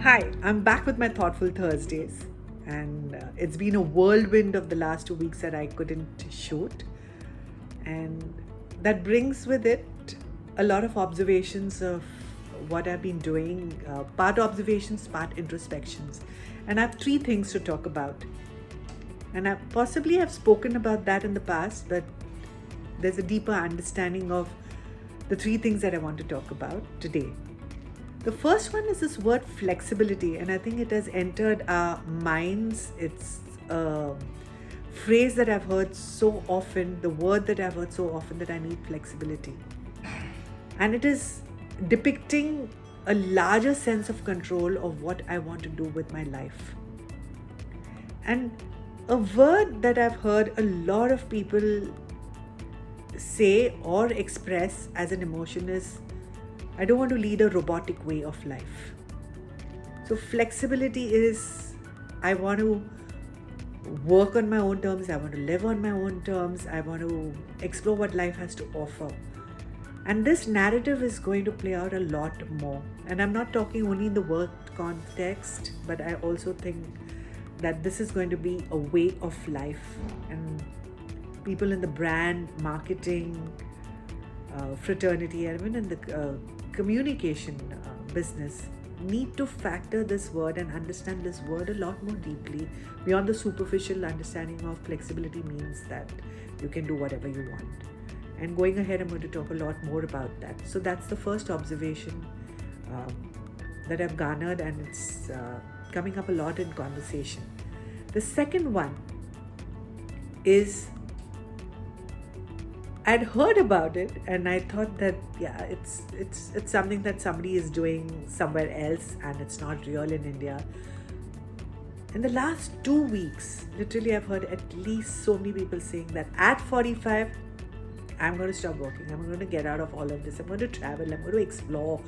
Hi, I'm back with my Thoughtful Thursdays, and it's been a whirlwind of the last 2 weeks that I couldn't shoot, and that brings with it a lot of observations of what I've been doing, part observations, part introspections. And I have three things to talk about. And I possibly have spoken about that in the past, but there's a deeper understanding of the three things that I want to talk about today. The first one is this word flexibility, and I think it has entered our minds. It's a phrase that I've heard so often, the word that I've heard so often, that I need flexibility. And it is depicting a larger sense of control of what I want to do with my life. And a word that I've heard a lot of people say or express as an emotion is, I don't want to lead a robotic way of life. So flexibility is, I want to work on my own terms, I want to live on my own terms, I want to explore what life has to offer. And this narrative is going to play out a lot more. And I'm not talking only in the work context, but I also think that this is going to be a way of life. And people in the brand, marketing, fraternity, and even in the communication business need to factor this word and understand this word a lot more deeply beyond the superficial understanding of flexibility means that you can do whatever you want. And going ahead, I'm going to talk a lot more about that. So that's the first observation that I've garnered, and it's coming up a lot in conversation. The second one is, I'd heard about it and I thought that it's something that somebody is doing somewhere else and it's not real in India. In the last 2 weeks, literally I've heard at least so many people saying that at 45, I'm going to stop working. I'm going to get out of all of this. I'm going to travel. I'm going to explore.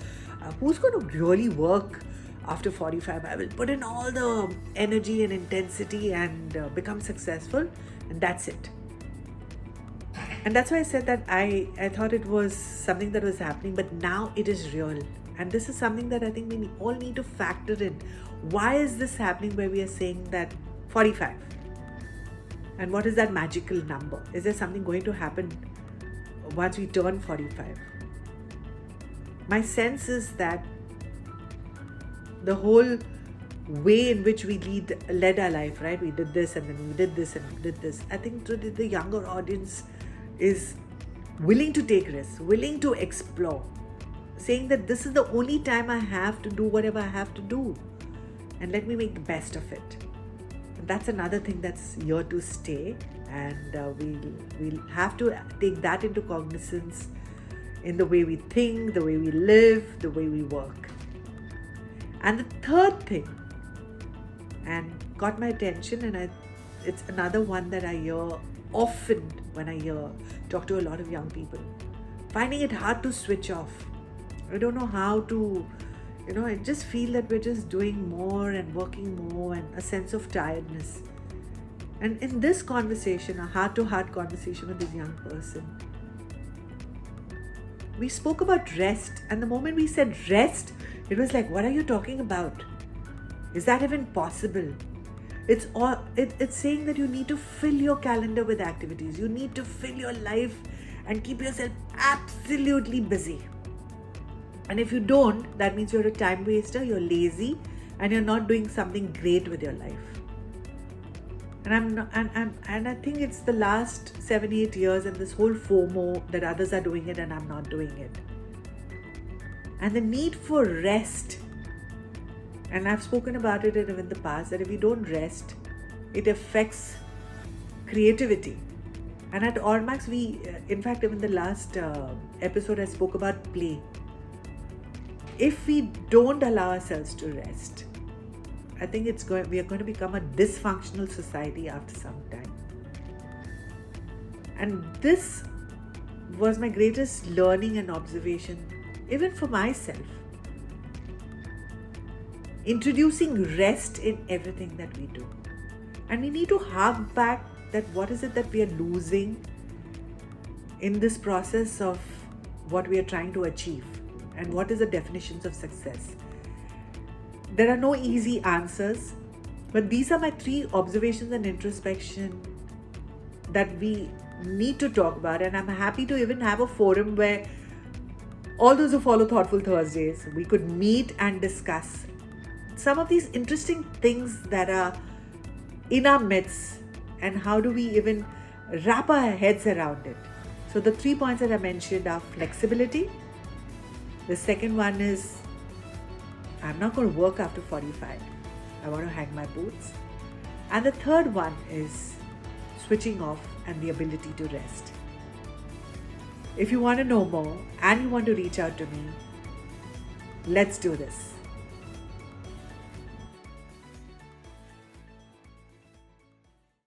Who's going to really work after 45? I will put in all the energy and intensity and become successful, and that's it. And that's why I said that I thought it was something that was happening, but now it is real. And this is something that I think we all need to factor in. Why is this happening where we are saying that 45? And what is that magical number? Is there something going to happen once we turn 45? My sense is that the whole way in which we led our life, right? We did this and then we did this and we did this. I think the younger audience is willing to take risks, willing to explore, saying that this is the only time I have to do whatever I have to do, and let me make the best of it. And that's another thing that's here to stay, and we'll have to take that into cognizance in the way we think, the way we live, the way we work. And the third thing, and got my attention, and it's another one that I hear often when I talk to a lot of young people, finding it hard to switch off. I don't know how to, I just feel that we're just doing more and working more, and a sense of tiredness. And in this conversation, a heart-to-heart conversation with this young person, we spoke about rest, and the moment we said rest, it was like, what are you talking about? Is that even possible? It's saying that you need to fill your calendar with activities. You need to fill your life and keep yourself absolutely busy. And if you don't, that means you're a time waster, you're lazy, and you're not doing something great with your life. And I think it's the last 7-8 years and this whole FOMO that others are doing it and I'm not doing it. And the need for rest. And I've spoken about it in the past, that if you don't rest, it affects creativity. And at Ormax, in fact, even the last episode, I spoke about play. If we don't allow ourselves to rest, I think we are going to become a dysfunctional society after some time. And this was my greatest learning and observation, even for myself. Introducing rest in everything that we do. And we need to hark back that what is it that we are losing in this process of what we are trying to achieve, and what is the definitions of success. There are no easy answers, but these are my three observations and introspection that we need to talk about. And I'm happy to even have a forum where all those who follow Thoughtful Thursdays, we could meet and discuss some of these interesting things that are in our midst, and how do we even wrap our heads around it. So the 3 points that I mentioned are flexibility. The second one is I'm not going to work after 45. I want to hang my boots. And the third one is switching off and the ability to rest. If you want to know more and you want to reach out to me, let's do this.